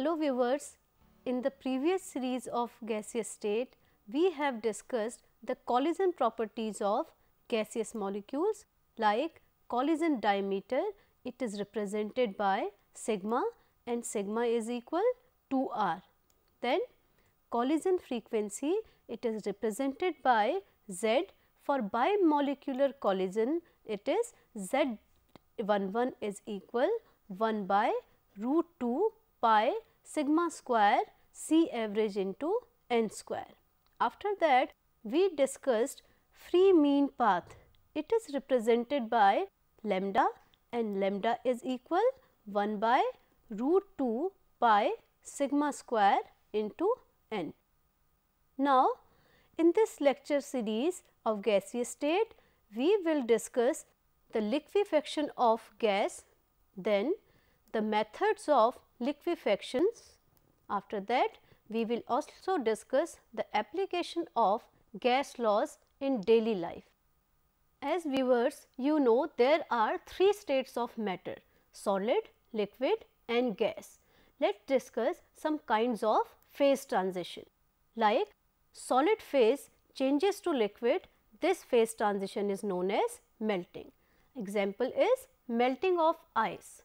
Hello viewers, in the previous series of gaseous state, we have discussed the collision properties of gaseous molecules like collision diameter, it is represented by sigma and sigma is equal to r. Then collision frequency, it is represented by Z. For bimolecular collision, it is Z11 is equal 1 by root 2 pi sigma square C average into n square. After that, we discussed free mean path. It is represented by lambda and lambda is equal 1 by root 2 pi sigma square into n. Now, in this lecture series of gaseous state, we will discuss the liquefaction of gas, then the methods of liquefactions. After that, we will also discuss the application of gas laws in daily life. As viewers, you know there are three states of matter: solid, liquid and gas. Let's discuss some kinds of phase transition. Like solid phase changes to liquid, this phase transition is known as melting. Example is melting of ice.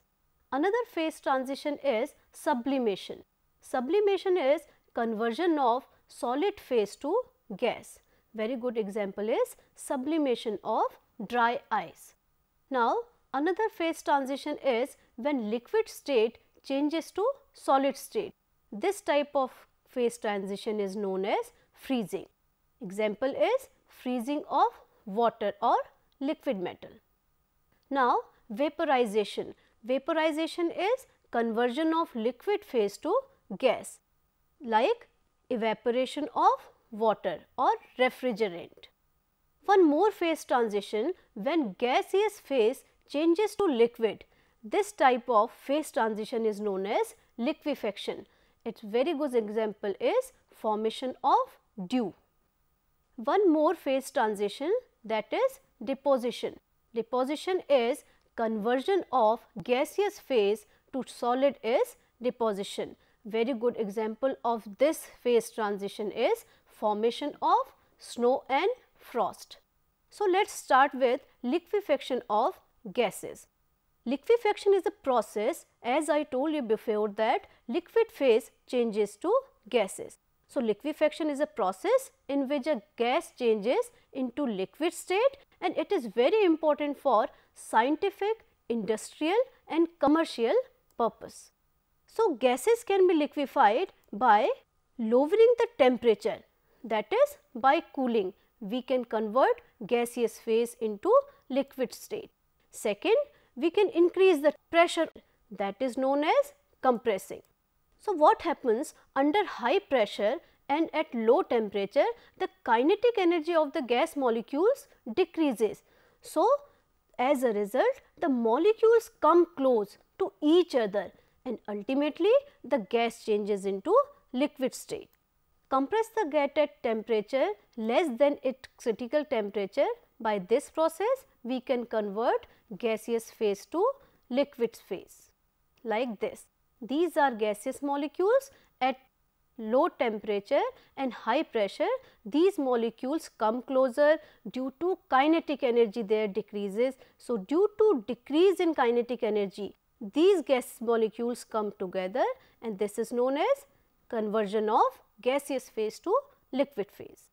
Another phase transition is sublimation. Sublimation is conversion of solid phase to gas. Very good example is sublimation of dry ice. Now, another phase transition is when liquid state changes to solid state. This type of phase transition is known as freezing. Example is freezing of water or liquid metal. Now, vaporization. Vaporization is conversion of liquid phase to gas, like evaporation of water or refrigerant. One more phase transition, when gaseous phase changes to liquid, this type of phase transition is known as liquefaction. Its very good example is formation of dew. One more phase transition, that is deposition. Deposition is conversion of gaseous phase to solid is deposition. Very good example of this phase transition is formation of snow and frost. So, let us start with liquefaction of gases. Liquefaction is a process, as I told you before, that liquid phase changes to gases. So, liquefaction is a process in which a gas changes into liquid state, and it is very important for scientific, industrial and commercial purpose. So, gases can be liquefied by lowering the temperature, that is by cooling. We can convert gaseous phase into liquid state. Second, we can increase the pressure, that is known as compressing. So, what happens under high pressure and at low temperature, the kinetic energy of the gas molecules decreases. So, as a result, the molecules come close to each other and ultimately the gas changes into liquid state. Compress the gas at temperature less than its critical temperature. By this process, we can convert gaseous phase to liquid phase like this. These are gaseous molecules at low temperature and high pressure. These molecules come closer due to kinetic energy there decreases. So, due to decrease in kinetic energy, these gas molecules come together and this is known as conversion of gaseous phase to liquid phase.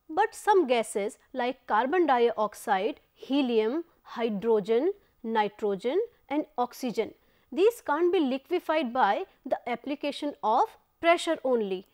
But some gases like carbon dioxide, helium, hydrogen, nitrogen and oxygen, these can't be liquefied by the application of pressure only.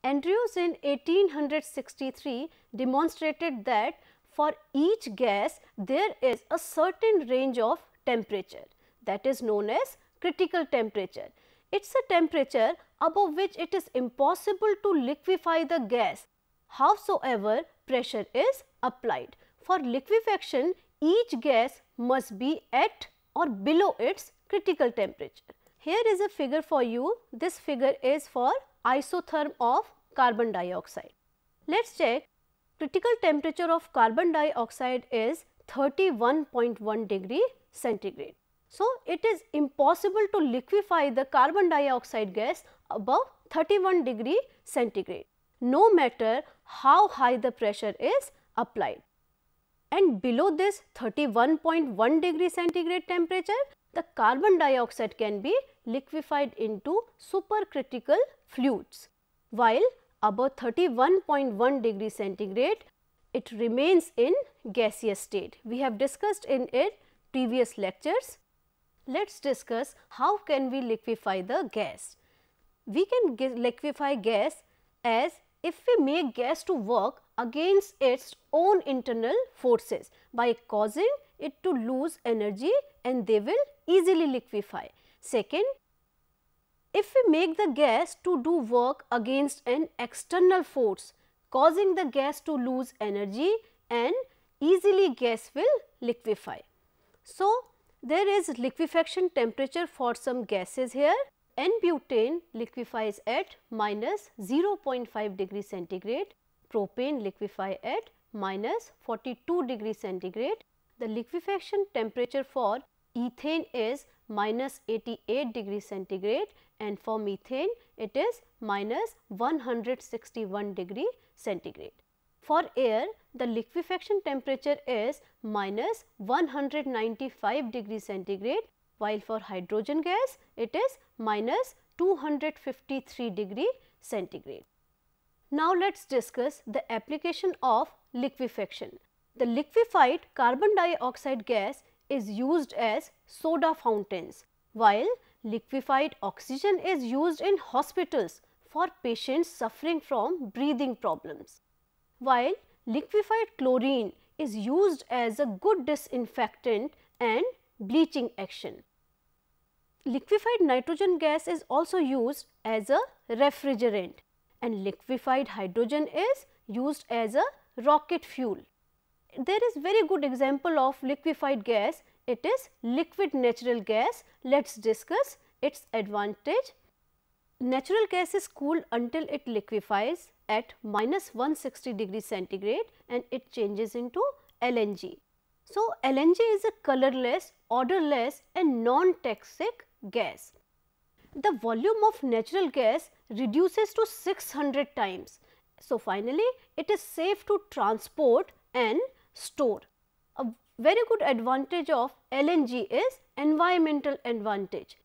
Andrews in 1863 demonstrated that for each gas there is a certain range of temperature, that is known as critical temperature. It is a temperature above which it is impossible to liquefy the gas, howsoever pressure is applied. For liquefaction, each gas must be at or below its critical temperature. Here is a figure for you. This figure is for isotherm of carbon dioxide. Let us check. Critical temperature of carbon dioxide is 31.1 degree centigrade. So, it is impossible to liquefy the carbon dioxide gas above 31 degree centigrade, no matter how high the pressure is applied. And below this 31.1 degree centigrade temperature, the carbon dioxide can be liquefied into supercritical fluids, while above 31.1 degree centigrade, it remains in gaseous state. We have discussed in it previous lectures. Let us discuss how can we liquefy the gas. We can liquefy gas as if we make gas to work against its own internal forces by causing it to lose energy, and they will easily liquefy. Second, if we make the gas to do work against an external force causing the gas to lose energy, and easily gas will liquefy. So, there is liquefaction temperature for some gases here. N-butane liquefies at minus 0.5 degree centigrade, propane liquefy at minus 42 degree centigrade. The liquefaction temperature for ethane is minus 88 degree centigrade, and for methane it is minus 161 degree centigrade. For air, the liquefaction temperature is minus 195 degree centigrade, while for hydrogen gas it is minus 253 degree centigrade. Now, let us discuss the application of liquefaction. The liquefied carbon dioxide gas is used as soda fountains, while liquefied oxygen is used in hospitals for patients suffering from breathing problems, while liquefied chlorine is used as a good disinfectant and bleaching action. Liquefied nitrogen gas is also used as a refrigerant, and liquefied hydrogen is used as a rocket fuel. There is very good example of liquefied gas. It is liquid natural gas. Let us discuss its advantage. Natural gas is cooled until it liquefies at minus 160 degree centigrade, and it changes into LNG. So, LNG is a colorless, odorless and non-toxic gas. The volume of natural gas reduces to 600 times. So, finally, it is safe to transport and store. A very good advantage of LNG is environmental advantage.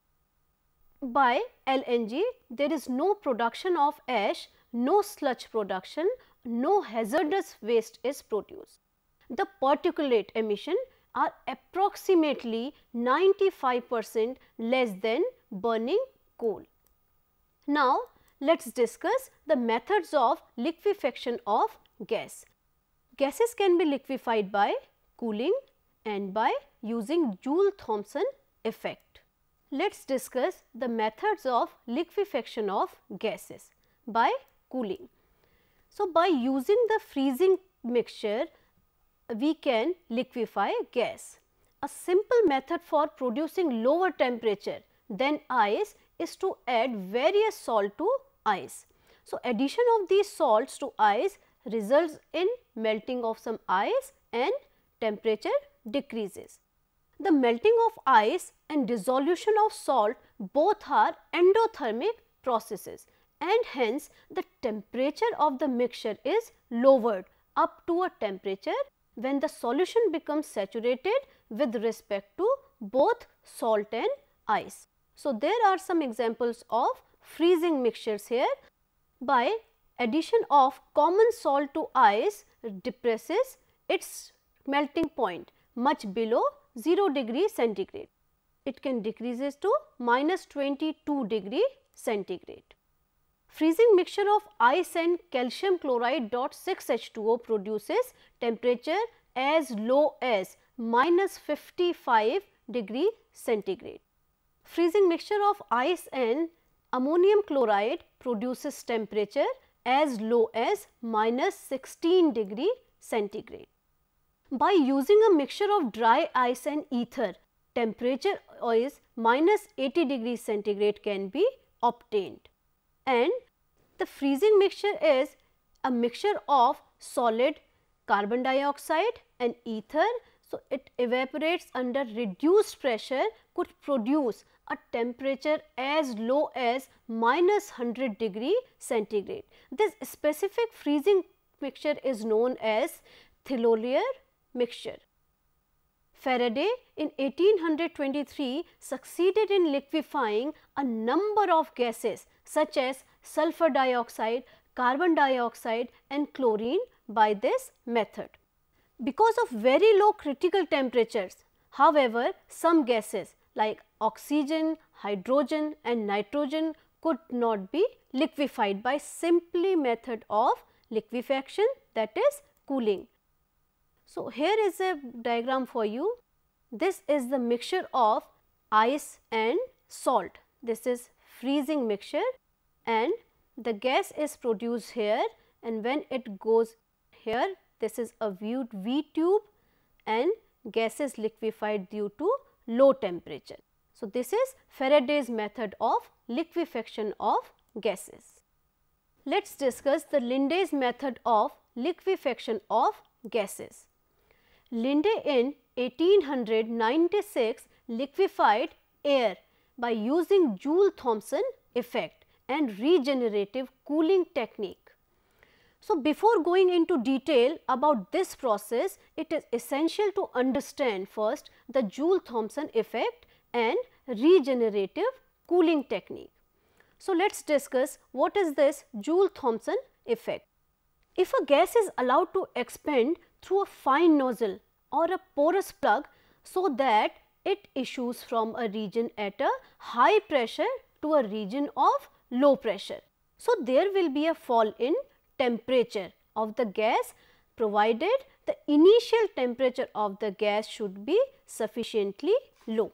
By LNG, there is no production of ash, no sludge production, no hazardous waste is produced. The particulate emission are approximately 95% less than burning coal. Now, let us discuss the methods of liquefaction of gas. Gases can be liquefied by cooling and by using Joule-Thomson effect. Let us discuss the methods of liquefaction of gases by cooling. So, by using the freezing mixture, we can liquefy gas. A simple method for producing lower temperature than ice is to add various salt to ice. So, addition of these salts to ice results in melting of some ice and temperature decreases. The melting of ice and dissolution of salt both are endothermic processes, and hence the temperature of the mixture is lowered up to a temperature when the solution becomes saturated with respect to both salt and ice. So, there are some examples of freezing mixtures here. By addition of common salt to ice depresses its melting point much below 0 degree centigrade. It can decreases to minus 22 degree centigrade. Freezing mixture of ice and calcium chloride .6H2O produces temperature as low as minus 55 degree centigrade. Freezing mixture of ice and ammonium chloride produces temperature as low as minus 16 degree centigrade. By using a mixture of dry ice and ether, temperature is minus 80 degree centigrade can be obtained. And the freezing mixture is a mixture of solid carbon dioxide and ether. So, it evaporates under reduced pressure could produce a temperature as low as -100 degree centigrade. This specific freezing mixture is known as Thilolier mixture. Faraday in 1823 succeeded in liquefying a number of gases such as sulfur dioxide, carbon dioxide and chlorine by this method. Because of very low critical temperatures, however, some gases like oxygen, hydrogen and nitrogen could not be liquefied by simply method of liquefaction, that is cooling. So, here is a diagram for you. This is the mixture of ice and salt. This is freezing mixture and the gas is produced here, and when it goes here, this is a V tube and gas is liquefied due to low temperature. So, this is Faraday's method of liquefaction of gases. Let us discuss the Linde's method of liquefaction of gases. Linde in 1896 liquefied air by using Joule-Thomson effect and regenerative cooling technique. So, before going into detail about this process, it is essential to understand first the Joule-Thomson effect and regenerative cooling technique. So, let us discuss what is this Joule-Thomson effect. If a gas is allowed to expand through a fine nozzle or a porous plug so that it issues from a region at a high pressure to a region of low pressure. So, there will be a fall in temperature of the gas provided the initial temperature of the gas should be sufficiently low.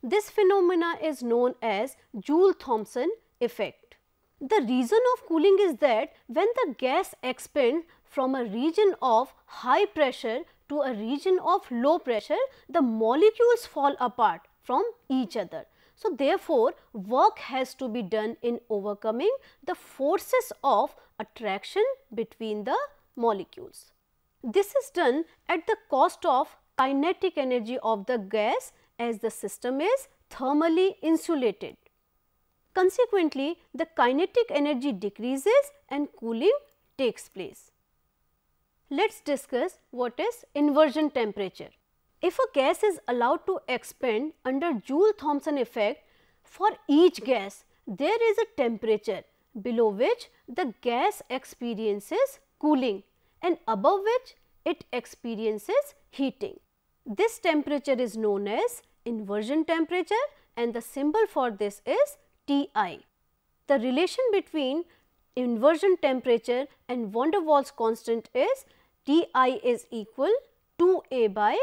This phenomena is known as Joule-Thomson effect. The reason of cooling is that when the gas expands from a region of high pressure to a region of low pressure, the molecules fall apart from each other. So, therefore, work has to be done in overcoming the forces of attraction between the molecules. This is done at the cost of kinetic energy of the gas as the system is thermally insulated. Consequently, the kinetic energy decreases and cooling takes place. Let us discuss what is inversion temperature. If a gas is allowed to expand under Joule-Thomson effect, for each gas there is a temperature below which the gas experiences cooling and above which it experiences heating. This temperature is known as inversion temperature and the symbol for this is Ti. The relation between inversion temperature and van der Waals constant is Ti is equal to A by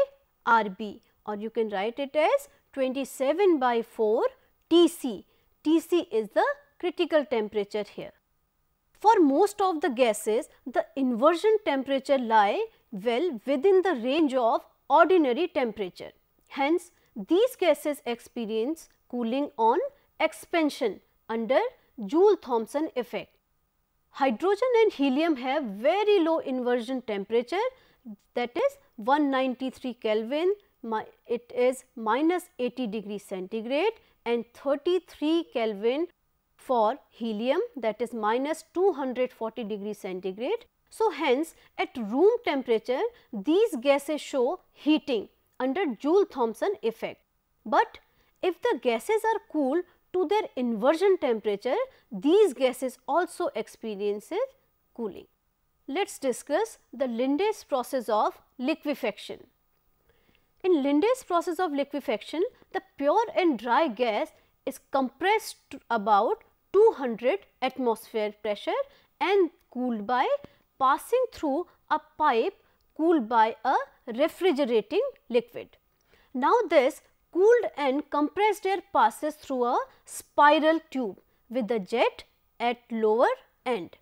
Rb, or you can write it as 27 by 4 Tc. Tc is the critical temperature here. For most of the gases, the inversion temperature lie well within the range of ordinary temperature. Hence, these gases experience cooling on expansion under Joule-Thomson effect. Hydrogen and helium have very low inversion temperature, that is 193 Kelvin, it is -80 degree centigrade, and 33 Kelvin for helium, that is -240 degree centigrade. So, hence at room temperature these gases show heating under Joule-Thomson effect. But if the gases are cooled to their inversion temperature, these gases also experiences cooling. Let us discuss the Linde's process of liquefaction. In Linde's process of liquefaction, the pure and dry gas is compressed to about 200 atmosphere pressure and cooled by passing through a pipe cooled by a refrigerating liquid. Now, this cooled and compressed air passes through a spiral tube with the jet at lower end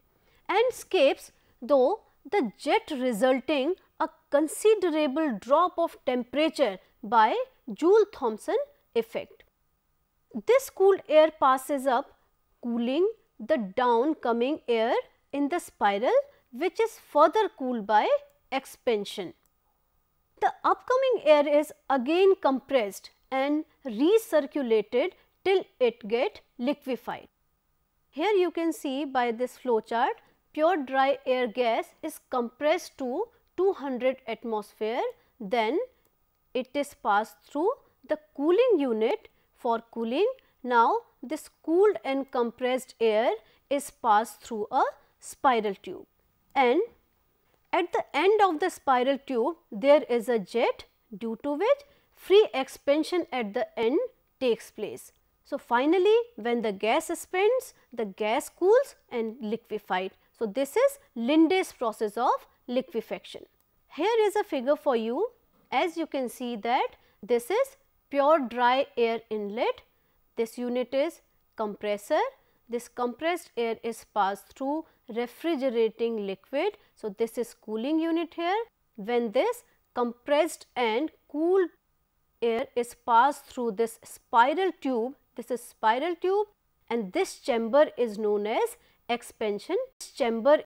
and escapes, though the jet resulting a considerable drop of temperature by Joule-Thomson effect. This cooled air passes up, cooling the downcoming air in the spiral, which is further cooled by expansion. The upcoming air is again compressed and recirculated till it get liquefied. Here you can see by this flow chart, pure dry air gas is compressed to 200 atmosphere, then it is passed through the cooling unit for cooling. Now, this cooled and compressed air is passed through a spiral tube, and at the end of the spiral tube there is a jet, due to which free expansion at the end takes place. So, finally, when the gas expands, the gas cools and liquefied. So, this is Linde's process of liquefaction. Here is a figure for you. As you can see that this is pure dry air inlet, this unit is compressor, this compressed air is passed through refrigerating liquid. So, this is cooling unit here. When this compressed and cooled air is passed through this spiral tube, this is spiral tube, and this chamber is known as expansion chamber.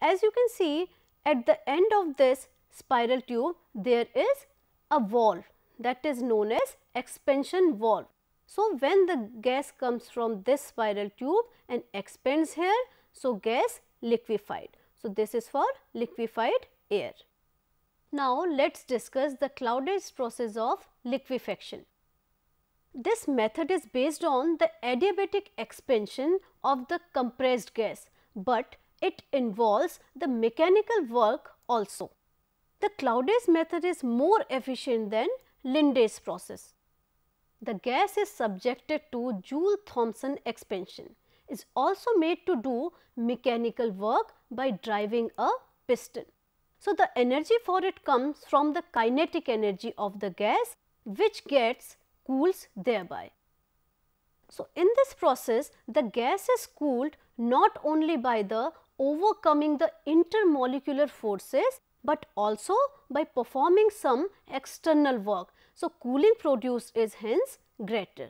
As you can see, at the end of this spiral tube there is a valve that is known as expansion valve. So, when the gas comes from this spiral tube and expands here, so gas liquefied. So, this is for liquefied air. Now, let us discuss the Claudius process of liquefaction. This method is based on the adiabatic expansion of the compressed gas, but it involves the mechanical work also. The Claudius method is more efficient than Linde's process. The gas is subjected to Joule-Thomson expansion, is also made to do mechanical work by driving a piston. So, the energy for it comes from the kinetic energy of the gas, which gets cools thereby. So, in this process the gas is cooled not only by the overcoming the intermolecular forces, but also by performing some external work. So, cooling produced is hence greater.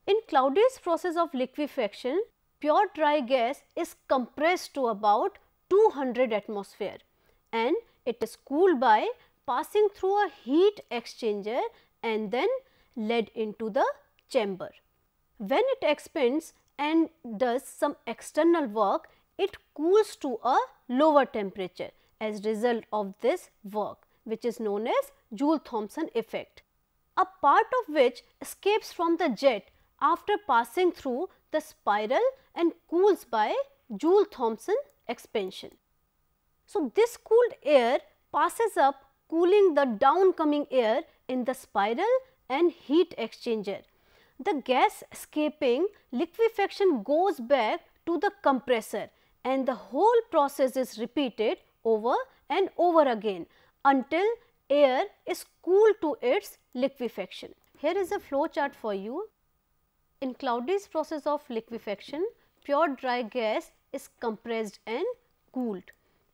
In Claudius process of liquefaction, pure dry gas is compressed to about 200 atmosphere and it is cooled by passing through a heat exchanger and then led into the chamber. When it expands and does some external work, it cools to a lower temperature as result of this work, which is known as Joule-Thomson effect, a part of which escapes from the jet after passing through the spiral and cools by Joule-Thomson expansion. So, this cooled air passes up, cooling the downcoming air in the spiral and heat exchanger. The gas escaping liquefaction goes back to the compressor and the whole process is repeated over and over again until air is cooled to its liquefaction. Here is a flow chart for you. In Claudius process of liquefaction, pure dry gas is compressed and cooled.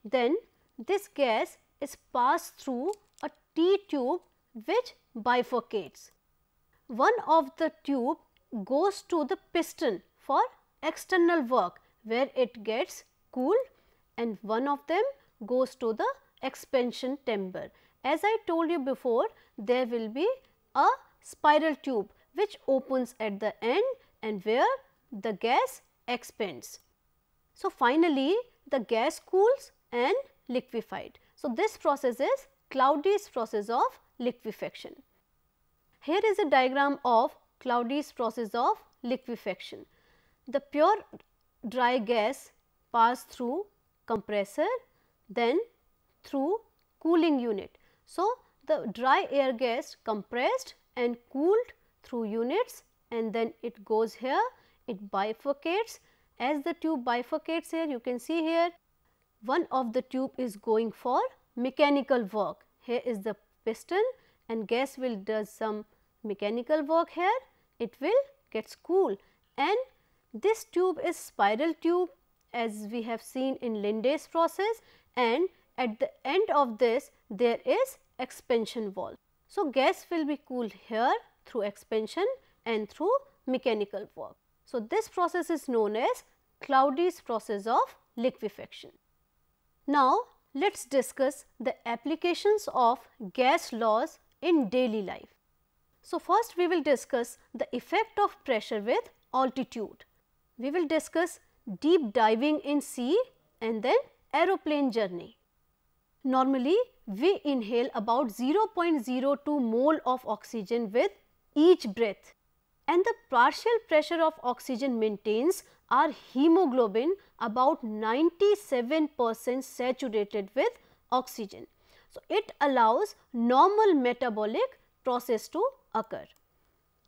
Then this gas is passed through a T-tube which bifurcates. One of the tube goes to the piston for external work where it gets cooled, and one of them goes to the expansion chamber. As I told you before, there will be a spiral tube which opens at the end and where the gas expands. So, finally, the gas cools and liquefied. So, this process is Claudius process of liquefaction. Here is a diagram of Claudius process of liquefaction. The pure dry gas passed through compressor, then through cooling unit. So, the dry air gas compressed and cooled through units and then it goes here, it bifurcates. As the tube bifurcates here, you can see here one of the tube is going for mechanical work. Here is the piston and gas will do some mechanical work here, it will gets cool, and this tube is spiral tube as we have seen in Linde's process, and at the end of this there is expansion valve. So, gas will be cooled here through expansion and through mechanical work. So, this process is known as Claudius process of liquefaction. Now, let us discuss the applications of gas laws in daily life. So, first we will discuss the effect of pressure with altitude. We will discuss deep diving in sea and then aeroplane journey. Normally, we inhale about 0.02 mole of oxygen with each breath, and the partial pressure of oxygen maintains our hemoglobin about 97% saturated with oxygen. So, it allows normal metabolic process to occur.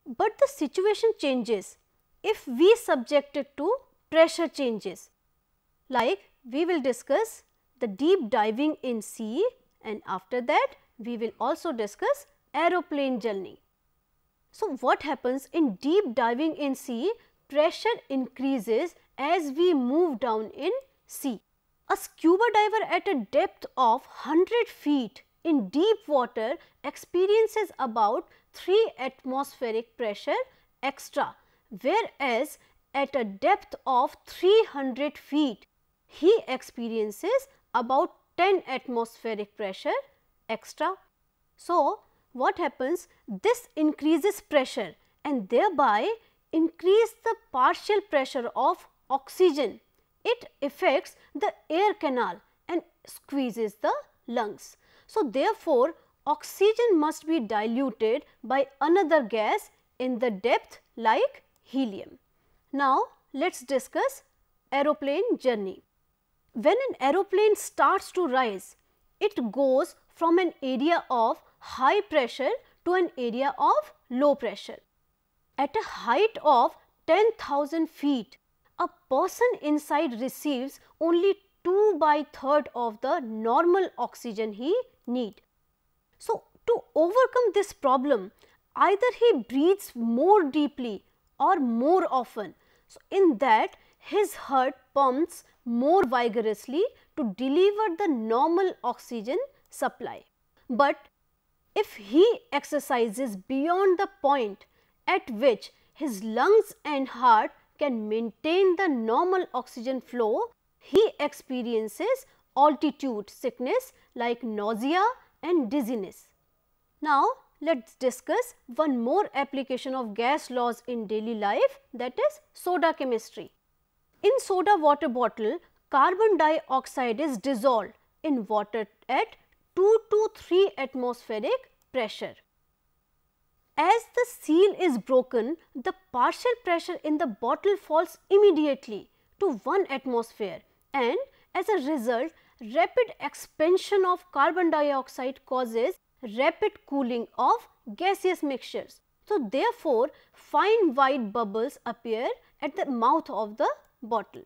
But the situation changes if we subject it to pressure changes, like we will discuss the deep diving in sea, and after that we will also discuss aeroplane journey. So, what happens in deep diving in sea? Pressure increases as we move down in sea. A scuba diver at a depth of 100 feet in deep water experiences about 3 atmospheric pressure extra, whereas at a depth of 300 feet he experiences about 10 atmospheric pressure extra. So, what happens? This increases pressure and thereby increase the partial pressure of oxygen. It affects the air canal and squeezes the lungs. So, therefore, oxygen must be diluted by another gas in the depth like helium. Now, let us discuss aeroplane journey. When an aeroplane starts to rise, it goes from an area of high pressure to an area of low pressure. At a height of 10,000 feet, a person inside receives only 2/3 of the normal oxygen he needs. So, to overcome this problem, either he breathes more deeply or more often. So, in that his heart pumps more vigorously to deliver the normal oxygen supply. But if he exercises beyond the point at which his lungs and heart can maintain the normal oxygen flow, he experiences altitude sickness like nausea and dizziness. Now, let us discuss one more application of gas laws in daily life, that is soda chemistry. In soda water bottle, carbon dioxide is dissolved in water at 2 to 3 atmospheric pressure. As the seal is broken, the partial pressure in the bottle falls immediately to 1 atmosphere, and as a result, rapid expansion of carbon dioxide causes rapid cooling of gaseous mixtures. So, therefore, fine white bubbles appear at the mouth of the bottle.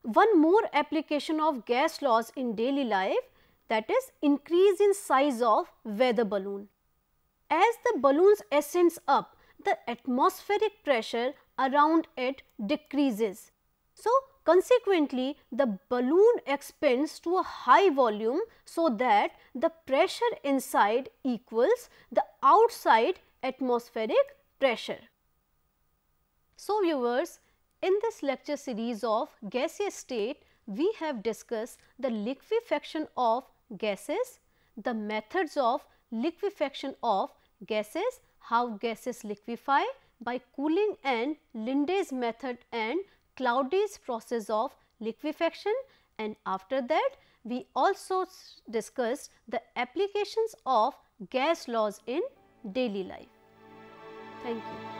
One more application of gas laws in daily life, that is increase in size of weather balloon. As the balloon ascends up, the atmospheric pressure around it decreases. So, consequently, the balloon expands to a high volume so that the pressure inside equals the outside atmospheric pressure. So, viewers, in this lecture series of gaseous state, we have discussed the liquefaction of gases, the methods of liquefaction of gases, how gases liquefy by cooling and Linde's method and Claudi's process of liquefaction, and after that we also discussed the applications of gas laws in daily life. Thank you.